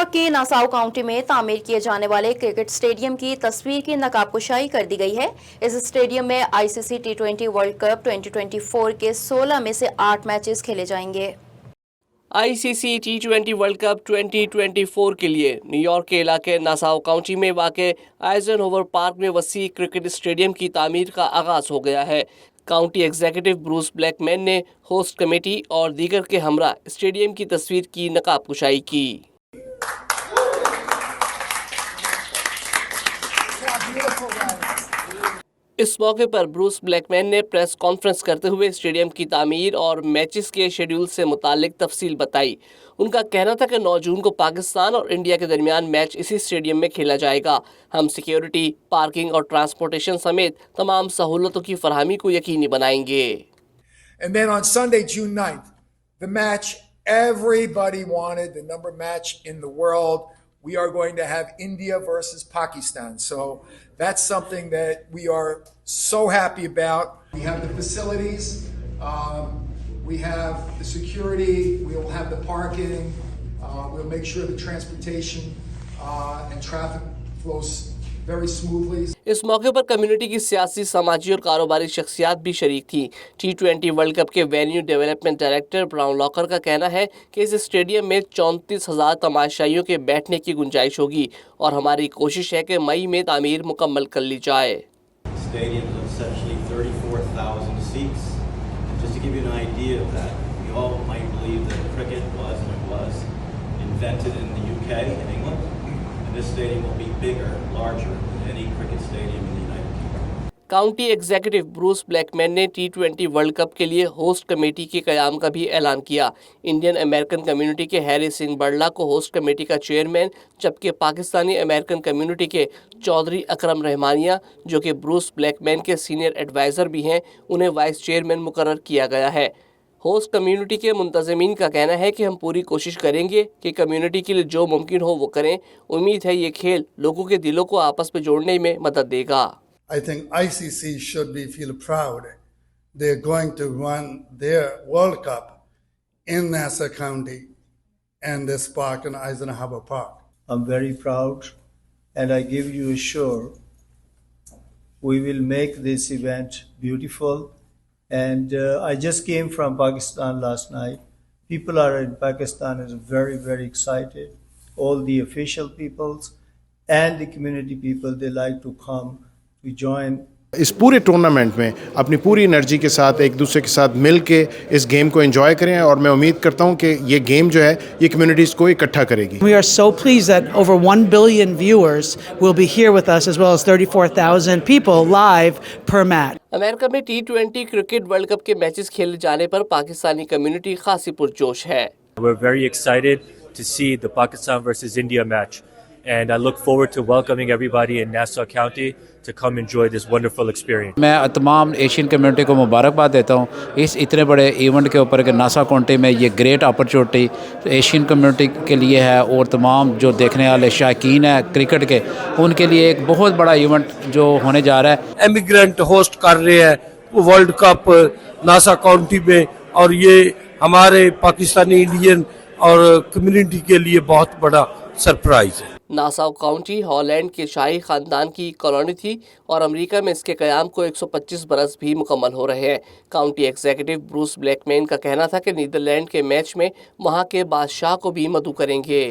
New York के Nassau county में तामीर किए जाने वाले क्रिकेट स्टेडियम की तस्वीर की नकाबकुशाई कर दी गई है। इस स्टेडियम में आईसीसी टी20 वर्ल्ड कप 2024 के 16 में से 8 मैचेस खेले जाएंगे। आईसीसी टी20 वर्ल्ड कप 2024 के लिए न्यूयॉर्क के इलाके नासाउ काउंटी में वाक़े आइजनहोवर पार्क में वसी क्रिकेट स्टेडियम की तामीर का आगाज हो गया है। काउंटी एग्जीक्यूटिव ब्रूस ब्लैकमैन ने होस्ट कमेटी और दीगर के हमरा स्टेडियम की तस्वीर की नकाबकुशाई की। इस मौके पर ब्रूस ब्लैकमैन ने प्रेस कॉन्फ्रेंस करते हुए स्टेडियम की तामीर और मैचेस के शेड्यूल से मुतालिक तफसील बताई। उनका कहना था कि 9 जून को पाकिस्तान और इंडिया के दरमियान मैच इसी स्टेडियम में खेला जाएगा। हम सिक्योरिटी, पार्किंग और ट्रांसपोर्टेशन समेत तमाम सहूलतों की फरहमी को यकीनी बनाएंगे। And then on Sunday, June 9th, the match everybody wanted, the number match in the world. We are going to have India versus Pakistan. So that's something that we are so happy about. We have the facilities, we have the security, we will have the parking, we'll make sure the transportation and traffic flows very smoothly. इस मौके पर community की सियासी, समाजी और कारोबारी शख्सियात भी शरीक थी। टी20 वर्ल्ड कप के venue development director brown locker का कहना है कि इस स्टेडियम में 34,000 तमाशाइयों के बैठने की गुंजाइश होगी और हमारी कोशिश है कि मई में तामीर मुकम्मल कर ली जाए। This stadium will be bigger, larger than any cricket stadium in the United Kingdom. County executive Bruce Blackman ने टी20 वर्ल्ड कप के लिए होस्ट कमेटी के क़याम का भी ऐलान किया। इंडियन अमेरिकन कम्युनिटी के हैरी सिंह बड़ला को होस्ट कमेटी का चेयरमैन, जबकि पाकिस्तानी अमेरिकन कम्युनिटी के चौधरी अकरम रहमानिया, जो कि ब्रूस ब्लैकमैन के सीनियर एडवाइज़र भी हैं, उन्हें वाइस चेयरमैन मुकर्रर किया गया है। होस्ट कम्युनिटी के मुंतज़मीन का कहना है कि हम पूरी कोशिश करेंगे कि कम्युनिटी के लिए जो मुमकिन हो वो करें। उम्मीद है ये खेल लोगों के दिलों को आपस में जोड़ने में मदद देगा। I think ICC should feel proud. They're going to run their World Cup in Nassau County and this park in Eisenhower Park. I'm very proud, and I give you assure we will make this event beautiful. And I just came from Pakistan last night. People are in Pakistan is very, very excited. All the official peoples and the community people, they like to come to join. इस पूरे tournament में अपनी पूरी energy के साथ एक दूसरे के साथ मिल के इस गेम को एंजॉय करें और मैं उम्मीद करता हूं कि ये गेम जो है ये कम्युनिटीज़ को इकट्ठा करेगी। We are so pleased that over 1 billion viewers will be here with us as well as 34,000 people live per match. America में टी20 क्रिकेट वर्ल्ड कप के मैचेस खेले जाने पर पाकिस्तानी कम्युनिटी खासी पुरजोश है। We're very excited to see the Pakistan versus India match. And I look forward to welcoming everybody in Nassau County to come enjoy this wonderful experience. मैं तमाम Asian community को मुबारकबाद देता हूँ इस इतने बड़े इवेंट के ऊपर कि नासा काउंटी में ये ग्रेट अपॉर्चुनिटी तो एशियन कम्युनिटी के लिए है और तमाम जो देखने वाले शायकीन हैं क्रिकेट के उनके लिए एक बहुत बड़ा इवेंट जो होने जा रहा है। एमिग्रेंट होस्ट कर रहे हैं वर्ल्ड कप नासा काउंटी में और ये हमारे पाकिस्तानी इंडियन और कम्युनिटी के लिए बहुत बड़ा सरप्राइज है। नासाउ काउंटी हॉलैंड के शाही ख़ानदान की कॉलोनी थी और अमेरिका में इसके क़याम को 125 बरस भी मुकम्मल हो रहे हैं। काउंटी एग्जीक्यूटिव ब्रूस ब्लैकमैन का कहना था कि नीदरलैंड के मैच में वहाँ के बादशाह को भी मदऊ करेंगे।